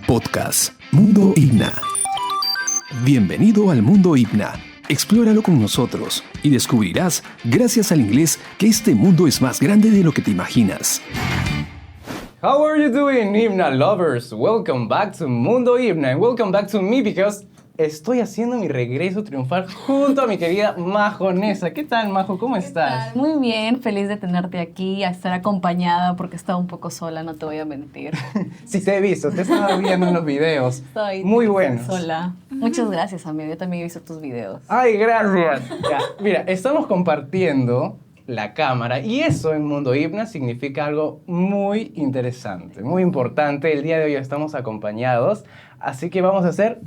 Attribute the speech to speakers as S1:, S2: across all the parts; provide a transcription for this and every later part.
S1: podcast Mundo ICPNA. Bienvenido al Mundo ICPNA. Explóralo con nosotros y descubrirás, gracias al inglés, que este mundo es más grande de lo que te imaginas.
S2: How are you doing, ICPNA lovers? Welcome back to Mundo ICPNA and welcome back to me because estoy haciendo mi regreso triunfal junto a mi querida Majo Nessa. ¿Qué tal, Majo? ¿Cómo estás?
S3: Muy bien, feliz de tenerte aquí, a estar acompañada porque estaba un poco sola, no te voy a mentir.
S2: Sí, te he visto, te estaba viendo en los videos.
S3: Estoy
S2: muy buenos.
S3: sola. Muchas gracias, amigo. Yo también he visto tus videos.
S2: Ay, gracias. Ya, mira, estamos compartiendo la cámara y eso en Mundo ICPNA significa algo muy interesante, muy importante. El día de hoy estamos acompañados, así que vamos a hacer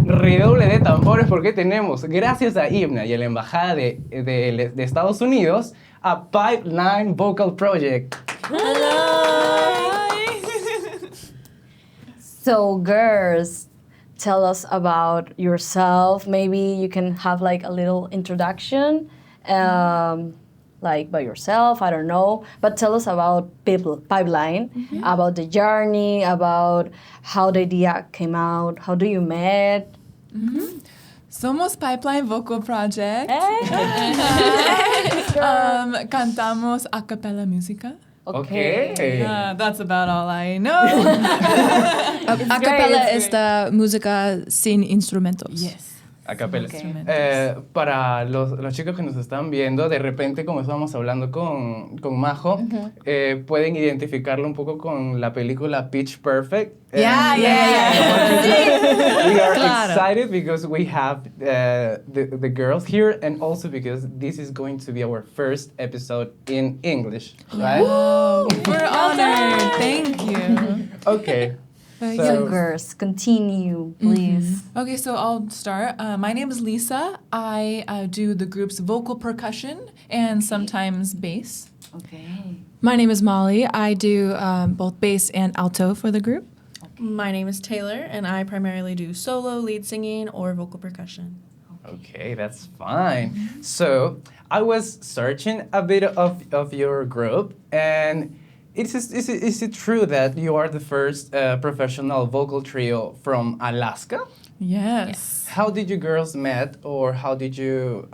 S2: redoble de tambores porque tenemos, gracias a ICPNA y a la Embajada de Estados Unidos, a Pipeline Vocal Project.
S3: So, girls, tell us about yourself. Maybe you can have like a little introduction, like by yourself, I don't know. But tell us about Pipeline, about the journey, about how the idea came out, how do you met?
S4: Somos Pipeline Vocal Project. Cantamos a capela música.
S2: Okay.
S4: That's about all I know.
S5: A capela es la música sin instrumentos.
S4: Yes.
S2: A capela.
S4: Okay.
S2: Para los chicos que nos están viendo, de repente, como estábamos hablando con Majo, pueden identificarlo un poco con la película Pitch Perfect.
S4: Yeah.
S2: We are
S5: Claro.
S2: excited because we have the girls here, and also because this is going to be our first episode in English, right?
S4: Oh, we're honored. Thank you.
S2: Okay.
S3: So, girls, continue, please.
S4: Okay, so I'll start. My name is Lisa. I do the group's vocal percussion and sometimes bass.
S3: Okay.
S5: My name is Molly. I do both bass and alto for the group.
S6: My name is Taylor, and I primarily do solo, lead singing, or vocal percussion.
S2: Okay, that's fine. So I was searching a bit of your group, and is it true that you are the first professional vocal trio from Alaska?
S4: Yes.
S2: How did you girls met, or how did you,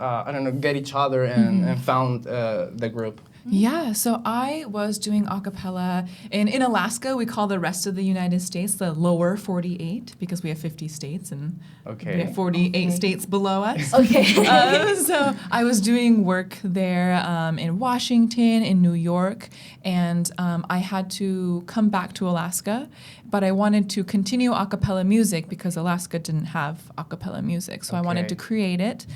S2: get each other and found the group?
S4: Yeah, so I was doing a cappella. In Alaska, we call the rest of the United States the lower 48 because we have 50 states and we have 48 states below us.
S3: Okay.
S4: So I was doing work there in Washington, in New York, and I had to come back to Alaska, but I wanted to continue a cappella music because Alaska didn't have a cappella music, so I wanted to create it.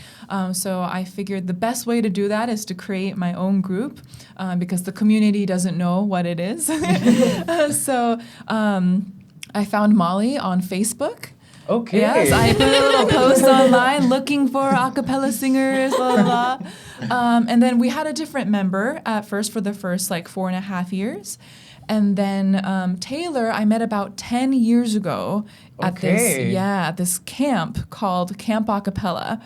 S4: So I figured the best way to do that is to create my own group. Because the community doesn't know what it is. So I found Molly on Facebook.
S2: Okay.
S4: Yes, I put a little post online looking for a cappella singers, blah, blah, blah. And then we had a different member at first for the first 4.5 years. And then Taylor, I met about 10 years ago at this camp called Camp Acapella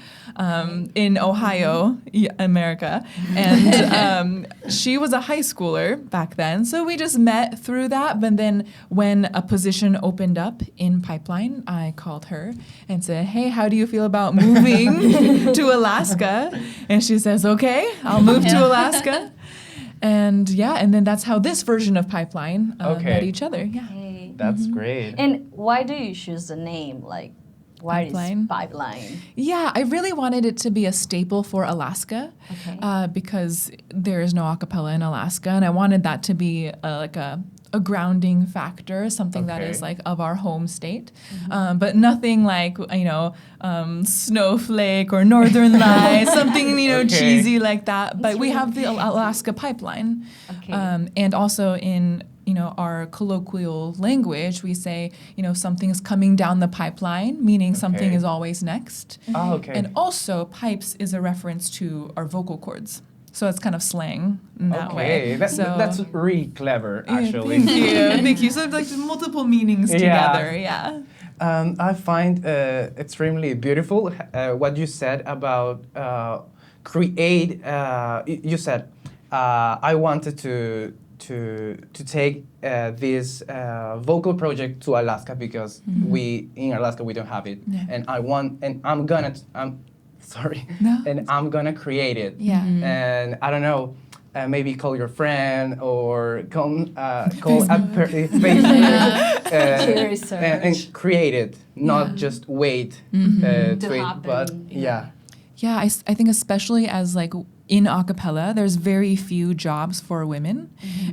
S4: in Ohio, America. And she was a high schooler back then. So we just met through that. But then when a position opened up in Pipeline, I called her and said, hey, how do you feel about moving to Alaska? And she says, okay, I'll move to Alaska. And then that's how this version of Pipeline met each other. Yeah,
S3: Okay.
S2: That's great.
S3: And why do you choose the name? Like, why
S4: Pipeline?
S3: is Pipeline?
S4: Yeah, I really wanted it to be a staple for Alaska because there is no a cappella in Alaska, and I wanted that to be a grounding factor, something that is of our home state, but nothing like Snowflake or Northern Lights, something cheesy like that. But we have the Alaska Pipeline, and also in our colloquial language, we say something is coming down the pipeline, meaning something is always next.
S2: Oh, okay.
S4: And also pipes is a reference to our vocal cords. So it's kind of slang in that way.
S2: That's really clever, actually.
S4: Thank you. So there's multiple meanings together, yeah.
S2: I find extremely beautiful what you said about create. You said I wanted to take this vocal project to Alaska because in Alaska we don't have it, and I'm gonna create it.
S4: Yeah.
S2: And I don't know. Maybe call your friend or call Facebook and create it, not just wait to it.
S3: happen.
S2: But yeah.
S4: Yeah, I think especially as like in a cappella, there's very few jobs for women.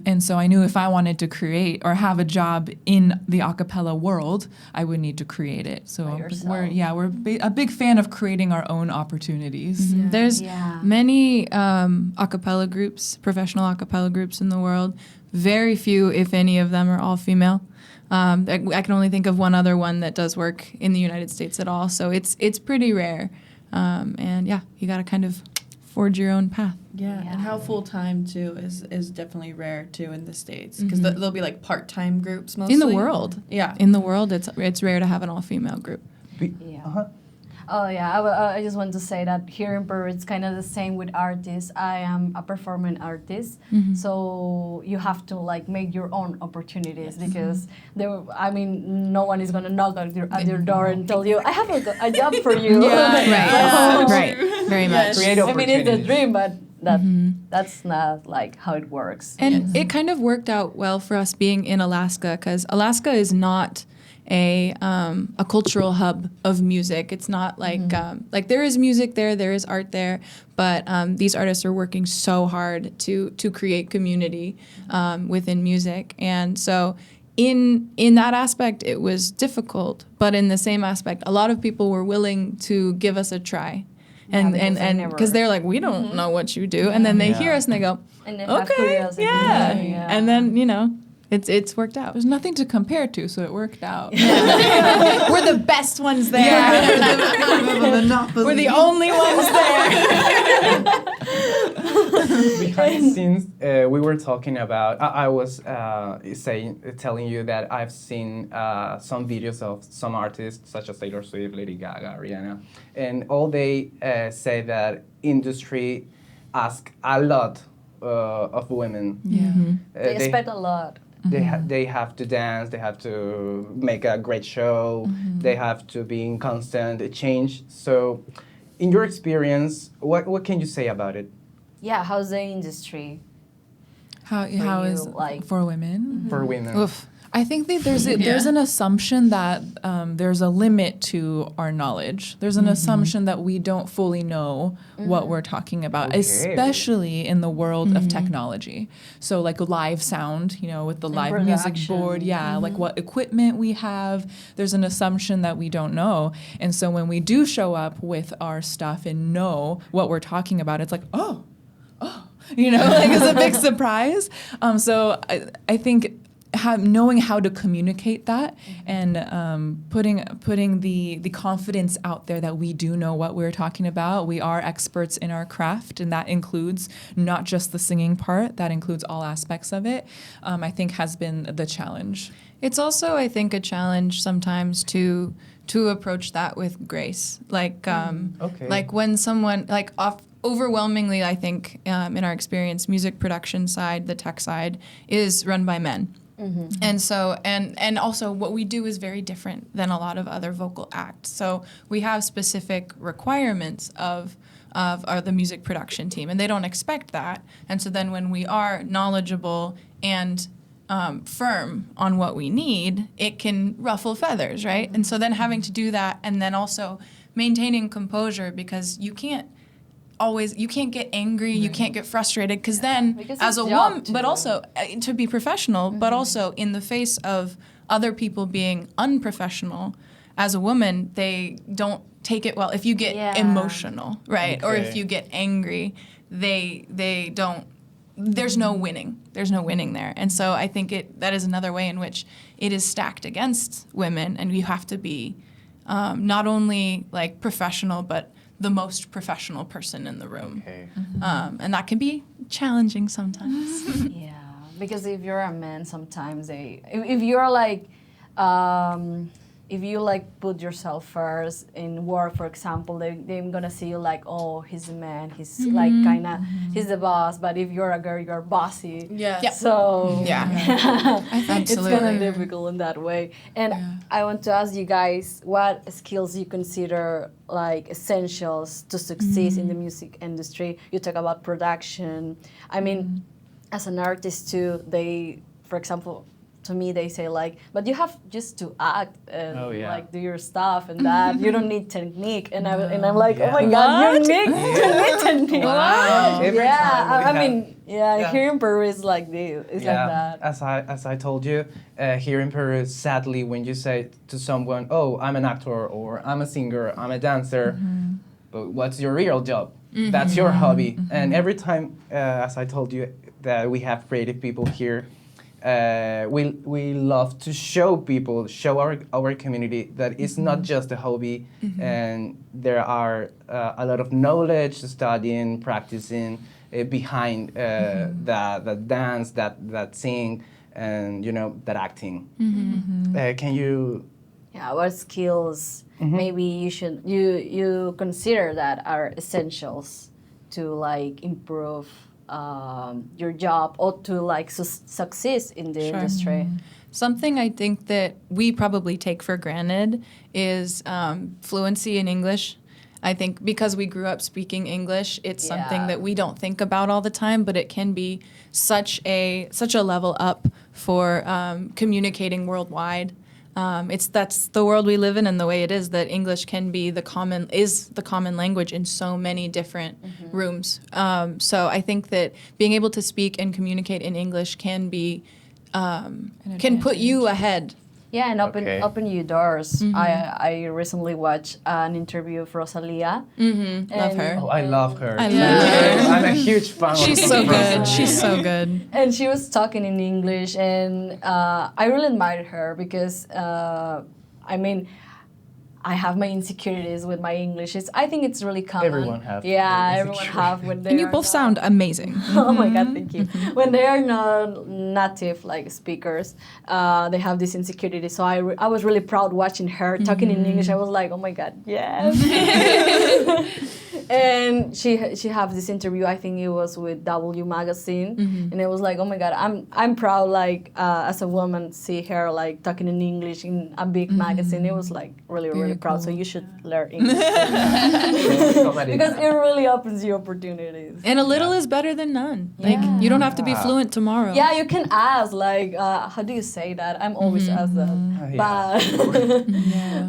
S4: And so I knew if I wanted to create or have a job in the a cappella world, I would need to create it. So we're a big fan of creating our own opportunities.
S5: There's many a cappella groups, professional a cappella groups in the world. Very few, if any of them, are all female. I can only think of one other one that does work in the United States at all. So it's pretty rare. And yeah, you got to kind of forge your own path.
S6: Yeah, and how full-time too is definitely rare too in the States because there'll be like part-time groups mostly.
S5: In the world.
S6: Yeah.
S5: In the world, it's rare to have an all-female group.
S3: Oh yeah, I just want to say that here in Peru it's kind of the same with artists. I am a performing artist, so you have to like make your own opportunities because no one is gonna knock at your door and tell you I have a job for you.
S5: Right. Very much.
S2: Create
S3: I mean it's a
S2: opportunities.
S3: dream, but that's not like how it works.
S5: And it kind of worked out well for us being in Alaska because Alaska is not a cultural hub of music. It's not like there is music there is art there, but these artists are working so hard to create community within music, and so in that aspect it was difficult. But in the same aspect, a lot of people were willing to give us a try, and because they're like, we don't know what you do, and then they hear us and they go,
S3: And they have
S5: okay,
S3: curiosity.
S5: yeah, and then It's worked out.
S4: There's nothing to compare to, so it worked out.
S5: We're the best ones there. We're the only ones there.
S2: Behind the scenes, we were talking about. I was telling you that I've seen some videos of some artists such as Taylor Swift, Lady Gaga, Rihanna, and all they say that industry ask a lot of women.
S3: They expect a lot.
S2: They have to dance, they have to make a great show, they have to be in constant change. So, in your experience, what can you say about it?
S3: Yeah, how's the industry?
S4: How
S3: you,
S4: is
S3: like-
S4: for women?
S2: For women?
S4: Oof. I think that there's an assumption that there's a limit to our knowledge. There's an assumption that we don't fully know what we're talking about,
S2: Okay.
S4: especially in the world of technology. So like live sound, with the live music
S3: production.
S4: board, like what equipment we have. There's an assumption that we don't know. And so when we do show up with our stuff and know what we're talking about, it's like, oh, it's a big surprise. So I think knowing how to communicate that and putting the confidence out there that we do know what we're talking about. We are experts in our craft, and that includes not just the singing part, that includes all aspects of it, I think has been the challenge.
S5: It's also, I think, a challenge sometimes to approach that with grace. Like when someone overwhelmingly, I think, in our experience, music production side, the tech side, is run by men. And so, and also what we do is very different than a lot of other vocal acts. So we have specific requirements of the music production team, and they don't expect that. And so then when we are knowledgeable and firm on what we need, it can ruffle feathers, right? And so then having to do that, and then also maintaining composure, because you can't get angry, you can't get frustrated, because then as a woman, but also to be professional, but also in the face of other people being unprofessional, as a woman, they don't take it well. If you get emotional, right, or if you get angry, they don't. There's no winning. There's no winning there. And so I think that is another way in which it is stacked against women, and you have to be not only like professional, but the most professional person in the room.
S2: Okay.
S5: And that can be challenging sometimes.
S3: Because if you're a man, sometimes if you're like, if you like put yourself first in work, for example, they're gonna see you like, oh, he's a man, he's like kind of, he's the boss. But if you're a girl, you're bossy.
S6: Yeah.
S3: So
S5: I think
S3: it's kind of difficult in that way. And I want to ask you guys, what skills you consider like essentials to succeed in the music industry? You talk about production. I mean, as an artist too, they, for example, to me, they say like, but you have just to act and like do your stuff and that. You don't need technique. And I'm like, oh my God, you need technique.
S2: Wow.
S3: I mean, here in Peru is like this. It's like that.
S2: As I told you, here in Peru, sadly, when you say to someone, oh, I'm an actor or I'm a singer, I'm a dancer, but what's your real job? That's your hobby. And every time, as I told you, that we have creative people here, we love to show people, show our community that it's not just a hobby, and there are a lot of knowledge, studying, practicing behind that dance, that sing, and that acting. Can you?
S3: Yeah, what skills maybe you consider that are essentials to like improve your job or to like succeed in the industry?
S5: Something I think that we probably take for granted is fluency in English. I think because we grew up speaking English, it's something that we don't think about all the time, but it can be such a level up for communicating worldwide. That's the world we live in, and the way it is that English can be the common language in so many different rooms. So I think that being able to speak and communicate in English can be can put you ahead.
S3: Yeah, and open you doors. I recently watched an interview of Rosalia.
S5: Love her.
S2: Oh, I love her.
S5: I love her.
S2: I'm a huge fan.
S5: She's so good. She's so good.
S3: And she was talking in English, and I really admired her because, I mean, I have my insecurities with my English. I think it's really common.
S2: Everyone have.
S3: Yeah, everyone have when they.
S4: And you both sound amazing.
S3: Oh my God, thank you. When they are not native like speakers, they have this insecurity. So I was really proud watching her talking in English. I was like, oh my God, yes. And she had this interview. I think it was with W Magazine, and it was like, oh my God, I'm proud like as a woman see her like talking in English in a big magazine. It was like really proud.
S5: cool.
S3: So you should learn English because it really opens you opportunities.
S5: And a little is better than none. Like you don't have to be fluent tomorrow.
S3: Yeah, you can ask like, how do you say that? I'm always asked that,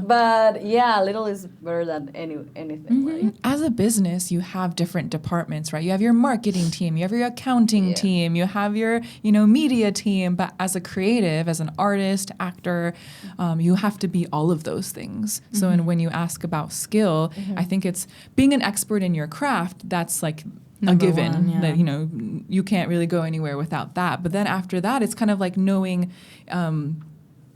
S3: but yeah, little is better than anything. Right?
S4: As a business, you have different departments, right? You have your marketing team, you have your accounting team, you have your, media team. But as a creative, as an artist, actor, you have to be all of those things. So, and when you ask about skill, I think it's being an expert in your craft. That's like
S5: Number
S4: a given
S5: one,
S4: that you can't really go anywhere without that. But then after that, it's kind of like knowing.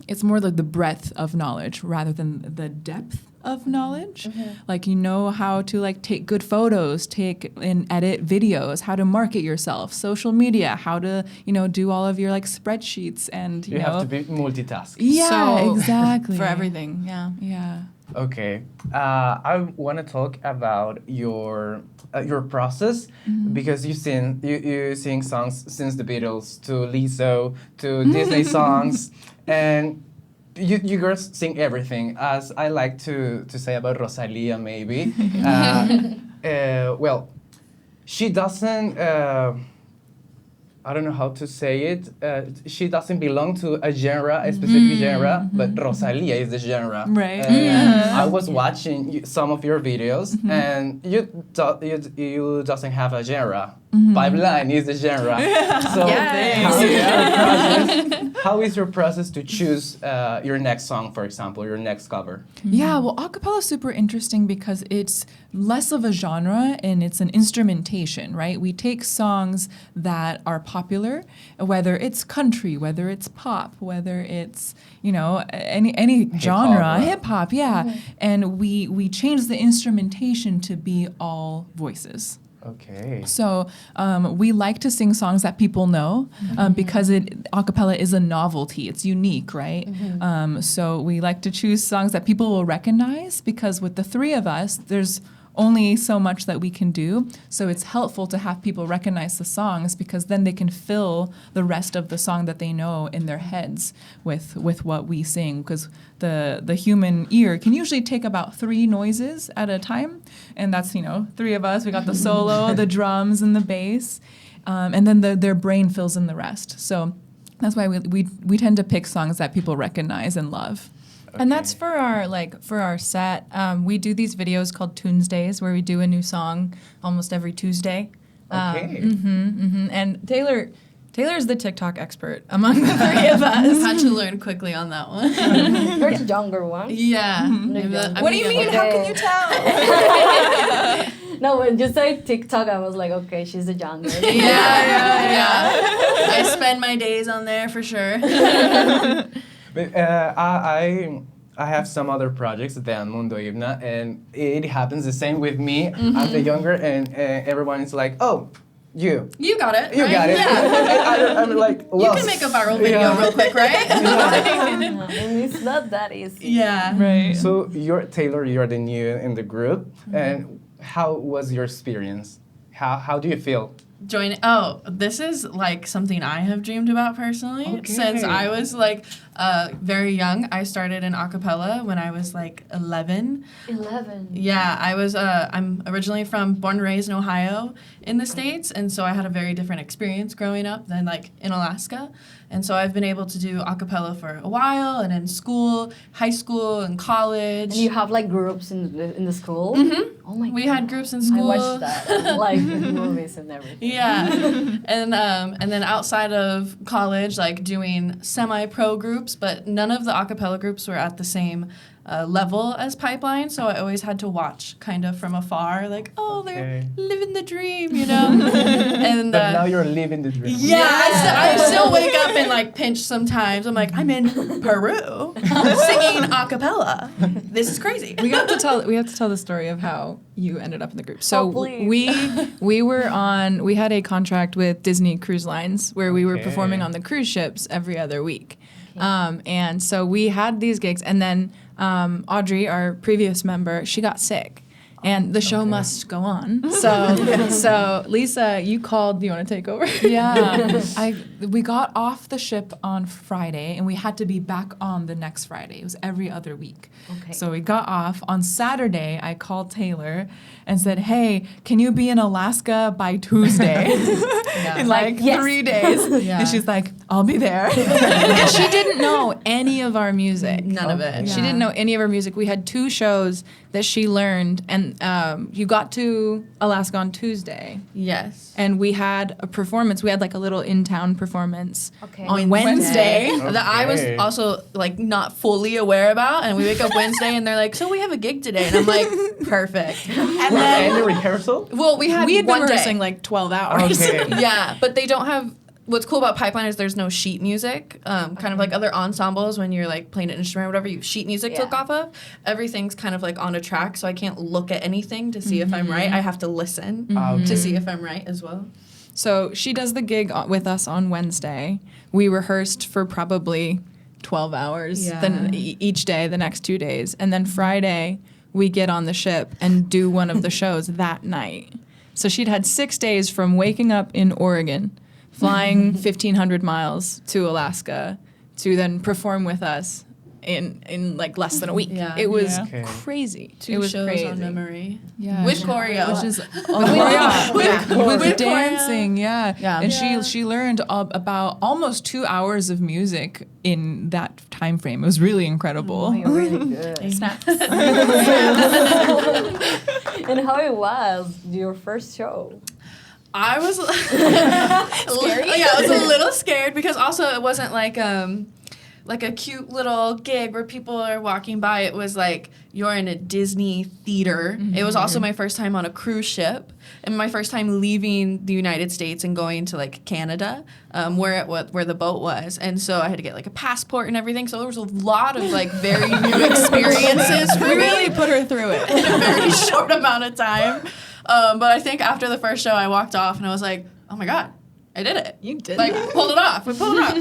S4: It's more like the breadth of knowledge rather than the depth of knowledge. Like how to like take good photos, take and edit videos, how to market yourself, social media, how to do all of your like spreadsheets, and
S2: you have to be multitasking.
S4: Yeah,
S5: So,
S4: exactly.
S5: For everything,
S4: Yeah.
S2: Okay, I want to talk about your process because you sing songs since the Beatles to Lizzo to Disney songs, and you girls sing everything. As I like to say about Rosalia, maybe. Well, she doesn't. I don't know how to say it. She doesn't belong to a genre, a specific genre, but Rosalia is the genre.
S4: Right.
S2: I was watching some of your videos, and you doesn't have a genre. Pipeline is the genre. So how is your process to choose your next song, for example, your next cover?
S4: Yeah, well, acapella is super interesting because it's less of a genre and it's an instrumentation, right? We take songs that are popular, whether it's country, whether it's pop, whether it's, any genre, hip-hop, and we change the instrumentation to be all voices.
S2: Okay.
S4: So we like to sing songs that people know because a cappella is a novelty. It's unique, right? So we like to choose songs that people will recognize because with the three of us, there's only so much that we can do. So it's helpful to have people recognize the songs because then they can fill the rest of the song that they know in their heads with what we sing. Because the human ear can usually take about 3 noises at a time. And that's, 3 of us. We got the solo, the drums, and the bass. And then their brain fills in the rest. So that's why we tend to pick songs that people recognize and love.
S5: And that's for our set. We do these videos called Tuesdays where we do a new song almost every Tuesday.
S2: Okay.
S5: And Taylor's the TikTok expert among the 3 of us.
S6: Had to learn quickly on that one.
S3: You're the younger one.
S6: Yeah.
S4: What do you mean? How can you tell?
S3: No, when you say TikTok, I was like, okay, she's the younger.
S6: Yeah. I spend my days on there for sure.
S2: But I have some other projects than Mundo ICPNA, and it happens the same with me. I'm the younger, and everyone is like, oh, you
S6: got it.
S2: You
S6: right?
S2: got it.
S6: Yeah.
S2: I'm like,
S6: You
S2: lost.
S6: can make a viral video real quick, right?
S3: And it's not that easy.
S6: Yeah.
S4: Right.
S2: So Taylor, you're the new in the group, and how was your experience? How do you feel?
S6: This is like something I have dreamed about personally since I was like very young. I started in a cappella when I was like 11.
S3: 11.
S6: Yeah, I was I'm originally born and raised in Ohio in the States, and so I had a very different experience growing up than like in Alaska. And so I've been able to do a cappella for a while, and in school, high school, and college.
S3: And you have like groups in the school? Oh my God.
S6: We had groups in school.
S3: I watched that, like in movies and everything.
S6: Yeah, and then outside of college, like doing semi-pro groups, but none of the a cappella groups were at the same level as Pipeline, so I always had to watch kind of from afar, like, they're living the dream, And
S2: But now you're living the dream.
S6: yeah, I still wake up and like pinch sometimes. I'm like, I'm in Peru singing a cappella. This is crazy.
S5: We have to tell the story of how you ended up in the group. So
S3: please.
S5: we had a contract with Disney Cruise Lines where we were
S2: Okay.
S5: performing on the cruise ships every other week. And so we had these gigs, and then Audrey, our previous member, she got sick. And the show must go on. So Lisa, you called. Do you want to take over?
S4: Yeah. We got off the ship on Friday, and we had to be back on the next Friday. It was every other week.
S3: Okay.
S4: So we got off. On Saturday, I called Taylor and said, hey, can you be in Alaska by Tuesday? In like
S3: yes.
S4: 3 days.
S5: Yeah.
S4: And she's like, I'll be there.
S5: And she didn't know any of our music.
S6: None of it.
S5: She didn't know any of our music. We had 2 shows that she learned, and you got to Alaska on Tuesday.
S6: Yes.
S5: And we had a performance. We had like a little in-town performance
S3: Okay.
S5: on Wednesday.
S6: That I was
S2: Okay.
S6: also like not fully aware about, and we wake up Wednesday and they're like, so we have a gig today, and I'm like, perfect. And
S2: Any rehearsal?
S6: well, we had
S5: We had been
S6: one day.
S5: rehearsing like 12 hours.
S2: Okay.
S6: Yeah, but they don't have. What's cool about Pipeline is there's no sheet music. Kind of like other ensembles when you're like playing an instrument or whatever, you sheet music to look off of. Everything's kind of like on a track, so I can't look at anything to see if I'm right. I have to listen to see if I'm right as well.
S5: So she does the gig with us on Wednesday. We rehearsed for probably 12 hours then each day, the next 2 days. And then Friday, we get on the ship and do one of the shows that night. So she'd had 6 days from waking up in Oregon, flying 1,500 miles to Alaska to then perform with us in like less than a week.
S6: Yeah.
S5: It was
S2: Okay.
S5: crazy.
S6: 2
S5: it was
S6: shows
S5: crazy.
S6: on memory.
S4: Yeah.
S6: With choreo.
S4: Which is
S6: With
S4: with dancing, yeah.
S5: Yeah.
S4: And she learned about almost 2 hours of music in that time frame. It was really incredible.
S3: Oh, you're really good.
S5: Snaps.
S3: And how it was your first show?
S6: I was scary. Yeah, I was a little scared because also it wasn't like a cute little gig where people are walking by. It was like you're in a Disney theater. It was also my first time on a cruise ship and my first time leaving the United States and going to like Canada, where the boat was. And so I had to get like a passport and everything. So there was a lot of like very new experiences for me.
S5: We really put her through it.
S6: In a very short amount of time. But I think after the first show, I walked off and I was like, oh my God, I did it.
S5: You did
S6: like,
S5: that.
S6: pulled it off. We pulled it off.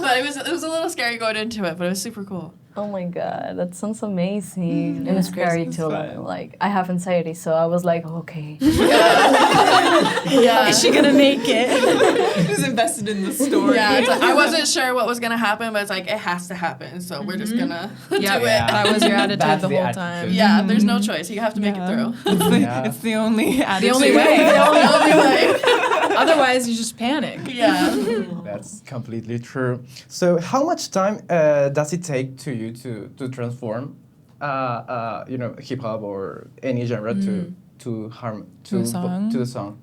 S6: But it was a little scary going into it, but it was super cool.
S3: Oh my God, that sounds amazing. And it's scary too. Like, I have anxiety, so I was like, okay.
S6: Yeah.
S5: Is she gonna make it?
S4: She's invested in the story.
S6: Yeah, it's like, I wasn't sure what was gonna happen, but it's like it has to happen, so we're just gonna do it.
S5: That was your attitude
S2: That's
S5: the
S2: the
S5: whole
S2: attitude.
S5: time.
S6: Yeah, there's no choice. You have to make it through.
S4: It's the only attitude.
S5: The only way.
S6: The only way.
S5: Otherwise, you just panic.
S6: Yeah.
S2: That's completely true. So, how much time does it take to you to transform, hip hop or any genre to
S4: a song?
S2: To the song?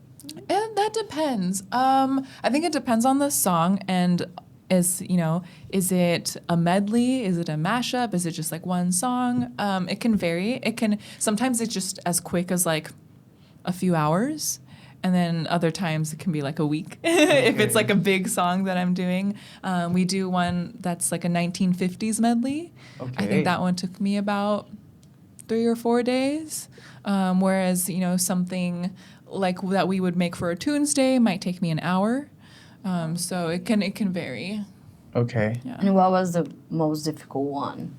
S4: That depends. I think it depends on the song and is it a medley? Is it a mashup? Is it just like one song? It can vary. Sometimes it's just as quick as like a few hours. And then other times it can be like a week if it's like a big song that I'm doing. We do one that's like a 1950s medley.
S2: Okay.
S4: I think that one took me about 3 or 4 days. Whereas, something like that we would make for a Tunes Day might take me an hour. So it can vary.
S2: Okay.
S4: Yeah.
S3: And what was the most difficult one?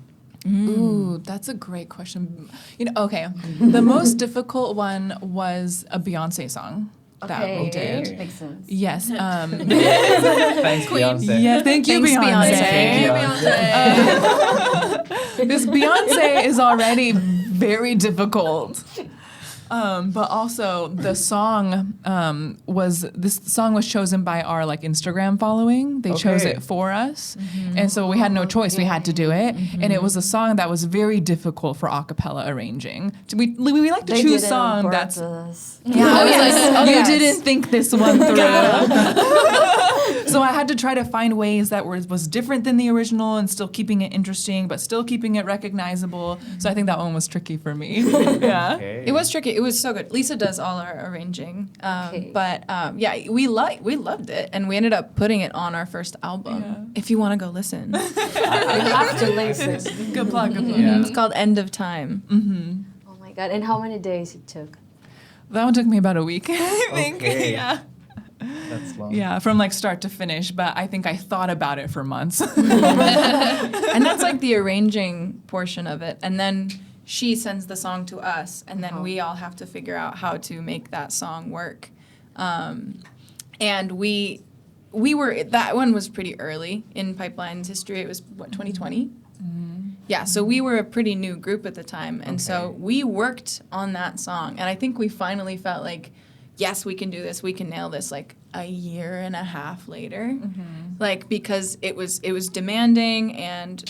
S4: Ooh, that's a great question. Okay. The most difficult one was a Beyonce song that we did.
S3: Makes sense.
S4: Yes.
S2: Thanks, Beyonce.
S4: Yeah, thank you,
S5: Thanks,
S4: Beyonce.
S2: Beyonce.
S4: This Beyonce is already very difficult. But also the song was chosen by our like Instagram following. They chose it for us. And so we had no choice. We had to do it. And it was a song that was very difficult for a cappella arranging. We like to choose song that's you didn't think this one through. So I had to try to find ways that was different than the original and still keeping it interesting, but still keeping it recognizable. So I think that one was tricky for me. Yeah.
S2: Okay.
S5: It was tricky. It was so good. Lisa does all our arranging, but we loved it, and we ended up putting it on our first album.
S4: Yeah.
S5: If you want to go listen,
S3: You have to listen.
S4: Good plug.
S2: Yeah.
S5: it's called End of Time.
S3: Oh my God. And how many days it took?
S4: That one took me about a week, I think.
S2: Okay.
S4: Yeah.
S2: That's long.
S4: Yeah, from like start to finish, but I think I thought about it for months.
S5: And that's like the arranging portion of it, and then she sends the song to us, and then we all have to figure out how to make that song work. And we were, that one was pretty early in Pipeline's history. It was, 2020? Yeah, so we were a pretty new group at the time, and so we worked on that song, and I think we finally felt like, yes, we can do this, we can nail this, like a year and a half later, like because it was demanding, and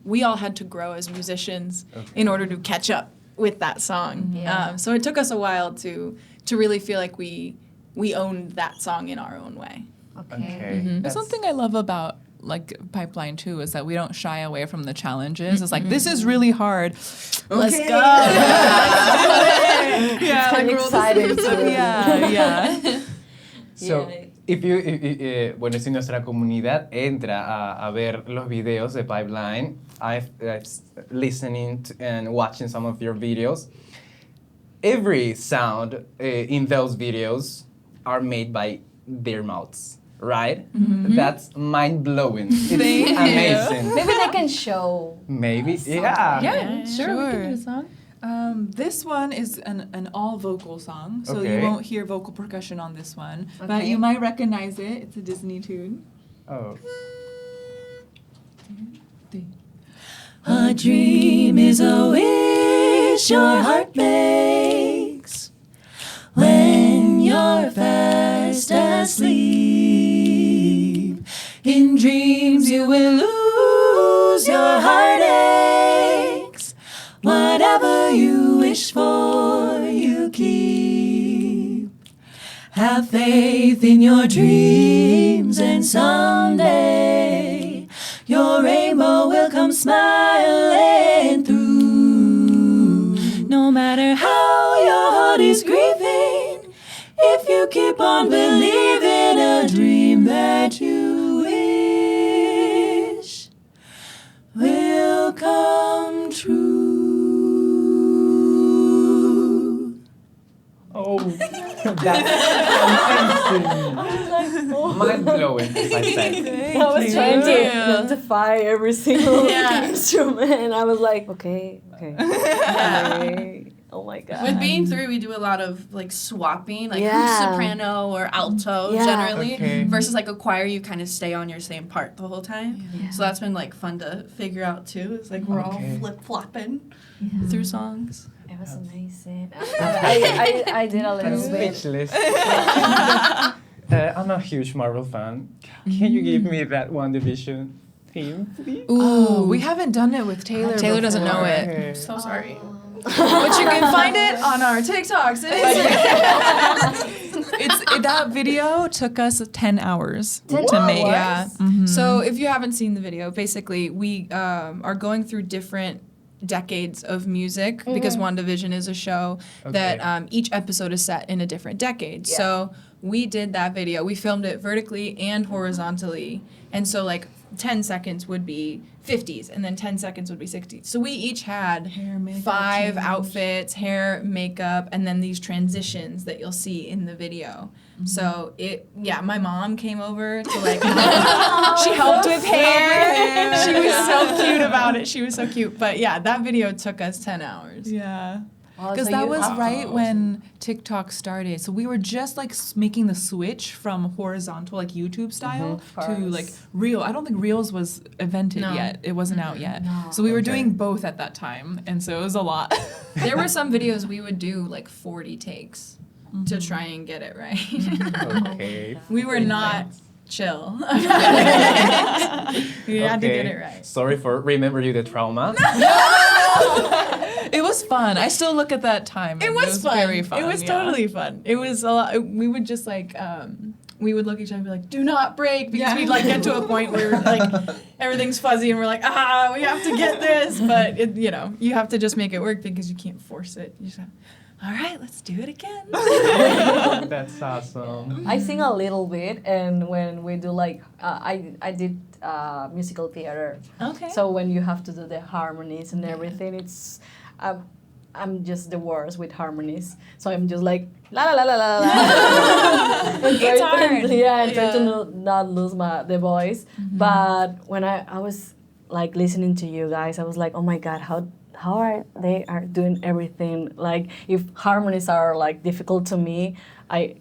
S5: we all had to grow as musicians in order to catch up with that song. So it took us a while to really feel like we owned that song in our own way.
S2: Okay.
S4: There's something I love about like Pipeline too is that we don't shy away from the challenges. It's like, this is really hard. Let's go. Yeah,
S3: I'm excited too.
S4: Yeah.
S2: So, bueno, si nuestra comunidad entra a ver los videos de Pipeline, I've listening to and watching some of your videos. Every sound in those videos are made by their mouths, right? That's mind-blowing. It's amazing.
S3: Maybe they can show.
S2: Maybe, yeah.
S5: Yeah, sure. We can do a song.
S4: This one is an all vocal song, so
S2: Okay.
S4: you won't hear vocal percussion on this one, but you might recognize it. It's a Disney tune.
S2: Oh.
S7: A dream is a wish your heart makes when you're fast asleep. In dreams you will lose your heartaches. Whatever you wish for, you keep. Have faith in your dreams, and someday your rainbow will come smiling through. No matter how your heart is grieving, if you keep on believing, a dream that you wish will come true.
S2: That's amazing. Mind blowing, as I said.
S3: I was trying to identify every single instrument, and I was like, okay. Oh my god.
S6: With being three, we do a lot of like swapping, like who's soprano or alto generally, versus like a choir, you kind of stay on your same part the whole time. Yeah. So that's been like fun to figure out too. It's like we're all flip flopping through songs.
S3: It was amazing. I did a little bit.
S2: Speechless. I'm a huge Marvel fan. Can you give me that One Division theme, please?
S4: Ooh, we haven't done it with Taylor.
S5: Taylor
S4: before.
S5: doesn't know it.
S2: Okay.
S6: I'm so sorry.
S4: But you can find it on our TikToks. That video took us 10 hours to make.
S5: Yeah. So if you haven't seen the video, basically we are going through different decades of music because One Division is a show that each episode is set in a different decade. Yeah. So we did that video. We filmed it vertically and horizontally. And so like 10 seconds would be 50s and then 10 seconds would be 60s. So we each had
S4: hair, makeup,
S5: 5 outfits, hair, makeup, and then these transitions that you'll see in the video. So my mom came over to like, she helped with hair. She was so cute about it. She was so cute. But yeah, that video took us 10 hours.
S4: Yeah. Because that was right when TikTok started. So we were just like making the switch from horizontal, like YouTube style, to like Reel. I don't think Reels was invented yet. It wasn't out yet. No. So we were doing both at that time. And so it was a lot.
S5: There were some videos we would do like 40 takes to try and get it right.
S2: Okay.
S5: We were not chill. We had to get it right.
S2: Sorry for remember you the trauma.
S4: It was fun. I still look at that time.
S5: It was fun.
S4: Very fun.
S5: It was totally fun. It was a lot. We would just like, we would look at each other and be like, do not break. Because we'd like get to a point where like everything's fuzzy and we're like, we have to get this. But, you have to just make it work because you can't force it. You just have, all right, let's do it again.
S2: That's awesome.
S3: I sing a little bit, and when we do like, I did musical theater.
S5: Okay.
S3: So when you have to do the harmonies and everything, it's, I'm just the worst with harmonies. So I'm just like, la la la la la la.
S5: It's hard.
S3: And try to not lose the voice. But when I was like listening to you guys, I was like, oh my God, how are they doing everything? Like if harmonies are like difficult to me, I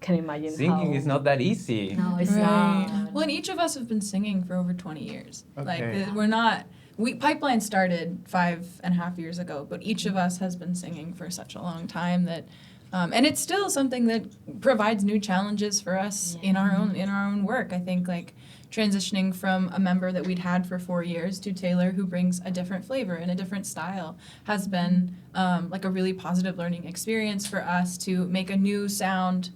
S3: can imagine
S2: singing is not that easy.
S3: No, it's not.
S5: Well, and each of us have been singing for over 20 years.
S2: Okay.
S5: Like we're not. Pipeline started 5.5 years ago, but each of us has been singing for such a long time that, and it's still something that provides new challenges for us in our own work. I think like transitioning from a member that we'd had for 4 years to Taylor, who brings a different flavor and a different style, has been like a really positive learning experience for us to make a new sound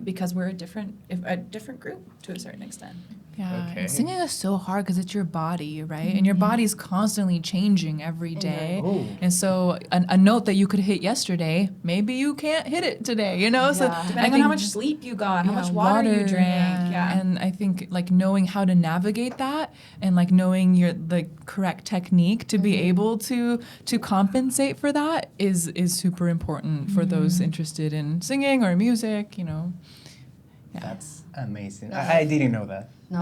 S5: because we're a different group to a certain extent.
S4: Yeah,
S2: Okay.
S4: and singing is so hard because it's your body, right? And your body's constantly changing every day.
S2: Oh.
S4: And so a note that you could hit yesterday, maybe you can't hit it today, So
S5: Depending on how much sleep you got, how much water you drank. Yeah.
S4: And I think like knowing how to navigate that and like knowing the correct technique to be able to compensate for that is super important for those interested in singing or music, Yeah.
S2: That's amazing. I didn't know that.
S3: No,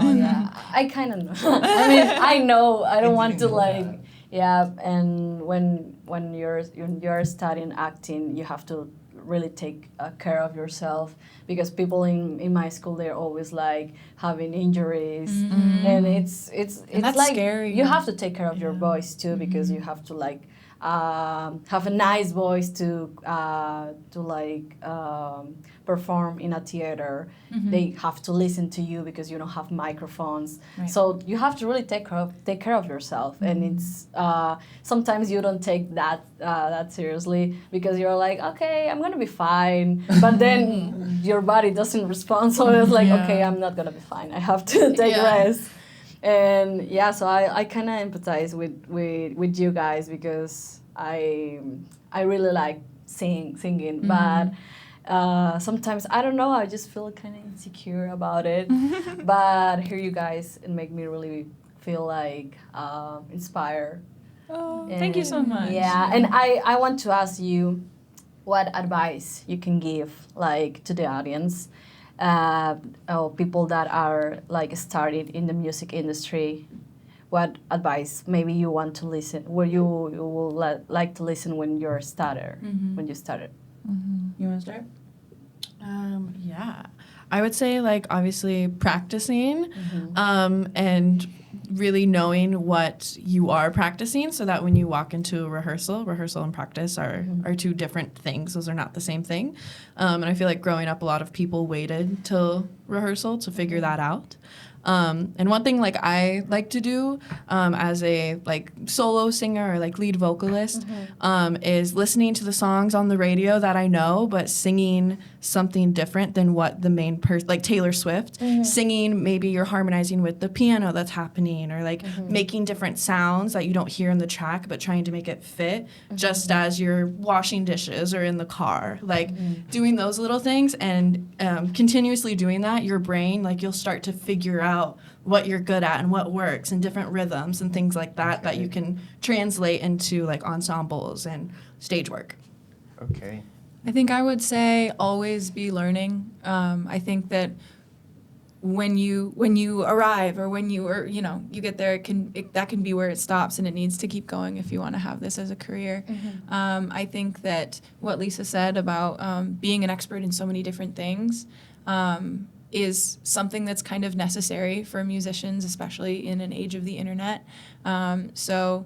S3: I kind of know. I mean, I know. I don't want to like, and when you're studying acting, you have to really take care of yourself because people in my school, they're always like having injuries, and it's
S5: that's
S3: like
S5: scary.
S3: You have to take care of your voice too because you have to like have a nice voice to perform in a theater. They have to listen to you because you don't have microphones.
S5: Right.
S3: So you have to really take care of yourself, and it's sometimes you don't take that seriously because you're like, okay, I'm gonna be fine, but then your body doesn't respond. So it's like, okay, I'm not gonna be fine. I have to take rest. And so I kind of empathize with you guys because I really like singing, but sometimes I don't know, I just feel kind of insecure about it. But hear you guys, it make me really feel like inspired.
S5: Oh, thank you so much.
S3: Yeah, and I want to ask you, what advice you can give like to the audience, or people that are like started in the music industry? What advice maybe you want to listen, where you will like to listen when you're when you started?
S4: You want to start?
S6: Yeah. I would say, like, obviously practicing and really knowing what you are practicing, so that when you walk into a rehearsal and practice are two different things. Those are not the same thing. And I feel like growing up, a lot of people waited till rehearsal to figure that out. And one thing like I like to do as a like solo singer or like lead vocalist is listening to the songs on the radio that I know, but singing something different than what the main person, like Taylor Swift, singing, maybe you're harmonizing with the piano that's happening, or like making different sounds that you don't hear in the track, but trying to make it fit just as you're washing dishes or in the car, like doing those little things, and continuously doing that, your brain, like you'll start to figure out what you're good at and what works and different rhythms and things like that that you can translate into like ensembles and stage work.
S2: Okay.
S5: I think I would say always be learning. I think that when you arrive or when you get there, that can be where it stops, and it needs to keep going if you want to have this as a career. I think that what Lisa said about being an expert in so many different things is something that's kind of necessary for musicians, especially in an age of the internet. So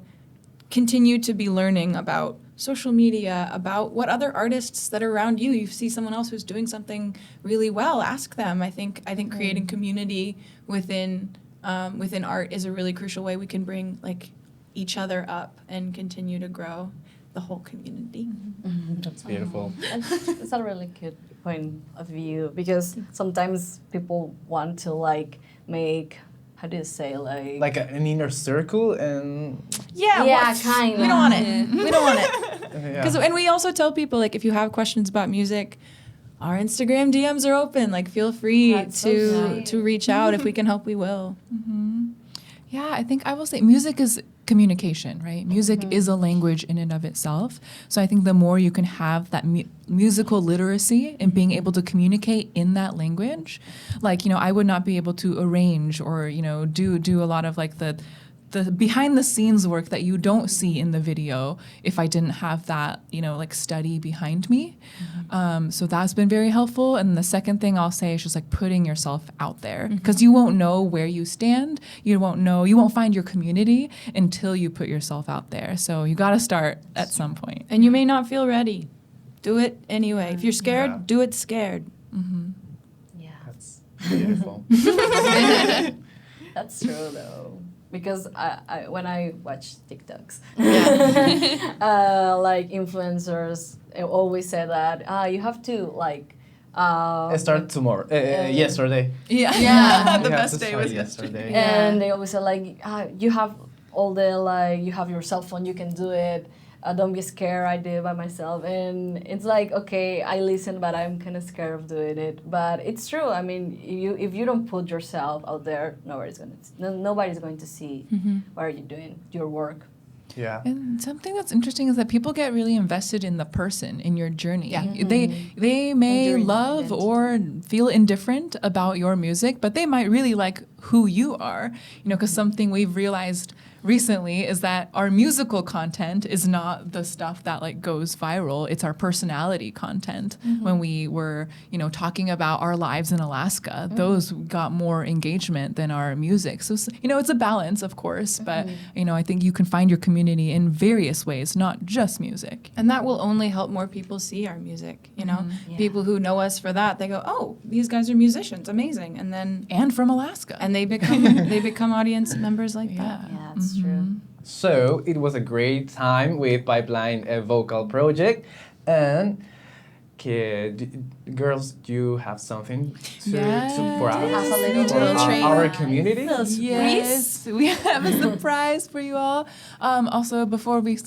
S5: continue to be learning about social media, about what other artists that are around you. You see someone else who's doing something really well, ask them. I think creating community within art is a really crucial way we can bring like each other up and continue to grow the whole community.
S2: That's beautiful.
S3: It's a really good point of view, because sometimes people want to like make, how do you say, like
S2: an inner circle, and
S3: kind of.
S5: We don't want it. We don't want it.
S2: yeah.
S5: And we also tell people, like, if you have questions about music, our Instagram DMs are open. Like, feel free to reach out. If we can help, we will.
S4: Yeah, I think I will say music is communication, right? Music is a language in and of itself. So I think the more you can have that musical literacy and being able to communicate in that language, like, I would not be able to arrange or, do a lot of like the behind the scenes work that you don't see in the video if I didn't have that, like study behind me. So that's been very helpful. And the second thing I'll say is just like putting yourself out there, because you won't know where you stand. You won't find your community until you put yourself out there. So you got to start at some point.
S5: And you may not feel ready. Do it anyway. If you're scared, do it scared.
S3: Yeah.
S2: That's beautiful.
S3: That's true though. Because I when I watch TikToks, like influencers always say that you have to like
S2: Start tomorrow. Yesterday.
S4: Yeah.
S6: The
S2: You have
S6: best
S2: to
S6: day
S2: start
S6: was
S2: yesterday.
S3: and they always say like you have all the you have your cell phone, you can do it. Don't be scared, I did it by myself. And it's like, okay, I listen, but I'm kind of scared of doing it. But it's true. I mean, if you don't put yourself out there, nobody's going to see what are you doing, your work.
S2: Yeah.
S4: And something that's interesting is that people get really invested in the person, in your journey.
S5: Yeah.
S4: They may
S3: your
S4: love
S3: identity.
S4: or feel indifferent about your music, but they might really like who you are. Because something we've realized recently is that our musical content is not the stuff that like goes viral. It's our personality content. When we were, talking about our lives in Alaska, those got more engagement than our music. So, it's a balance, of course, but, I think you can find your community in various ways, not just music.
S5: And that will only help more people see our music,
S3: Yeah.
S5: People who know us for that, they go, oh, these guys are musicians, amazing. And then
S4: And from Alaska.
S5: and they become audience members like that.
S3: Yeah, that's true.
S2: So it was a great time with Pipeline Vocal Project. And girls, do you have something for us?
S3: Have a little
S2: for
S3: treat.
S2: our community?
S4: Yes, we have a surprise for you all. Also, before we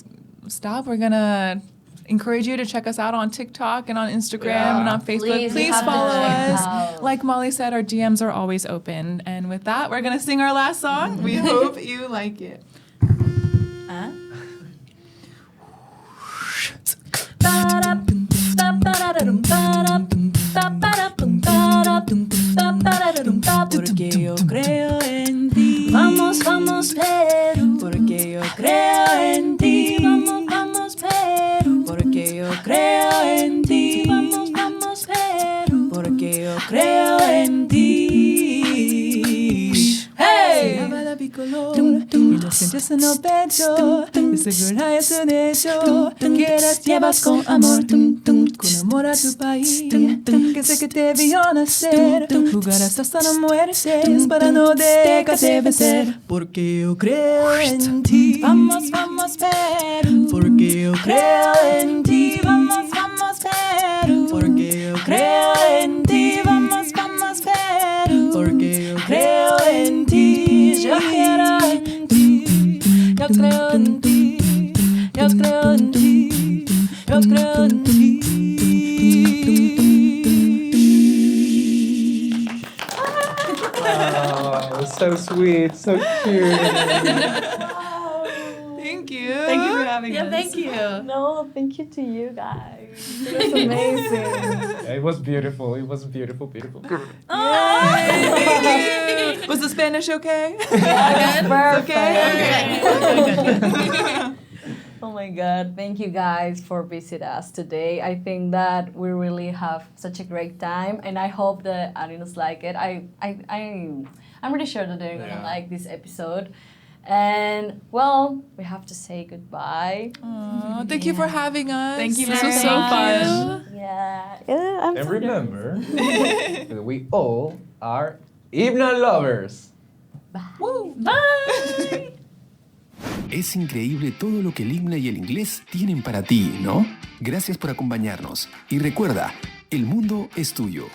S4: stop, we're gonna encourage you to check us out on TikTok and on Instagram and on Facebook.
S3: Please, you have to
S4: follow
S3: check
S4: us.
S3: out.
S4: Like Molly said, our DMs are always open. And with that, we're gonna sing our last song. We hope you like it.
S7: Porque yo creo en ti. Vamos, vamos, Perú. Porque yo creo en ti. Vamos, vamos, Perú. Porque yo creo en ti. Vamos, vamos, Perú. Porque yo creo en ti. Hey! Bicolor, y lo sientes en el pecho, y segura es un hecho, que las llevas con amor a tu país, que sé que te vio nacer, jugarás hasta la muerte, para no dejarte vencer, porque yo creo en ti. Vamos, vamos, Perú, porque yo creo en ti. Vamos, vamos, Perú, porque yo creo en ti. Vamos, vamos, Perú, porque yo creo en ti. Yo quiero en ti, yo creo en ti, yo creo en ti, yo creo en ti.
S2: Oh, so sweet, so cute.
S4: Thank you.
S6: Thank you for having us.
S3: Thank you. No, thank you to you guys. It was amazing.
S2: It was beautiful. It was beautiful, beautiful.
S4: Was the Spanish okay?
S3: Perfect.
S6: Okay.
S3: Oh my God, thank you guys for visiting us today. I think that we really have such a great time, and I hope the audience like it. I'm really sure that they're gonna like this episode. And well, we have to say goodbye.
S4: Thank you for having us.
S6: Thank you
S4: This
S6: very
S4: was so
S6: much.
S4: fun.
S3: Yeah, I'm
S2: And
S3: so
S2: remember that we all are ICPNA lovers.
S6: Bye.
S1: Es increíble todo lo que el himno y el inglés tienen para ti, ¿no? Gracias por acompañarnos. Y recuerda, el mundo es tuyo.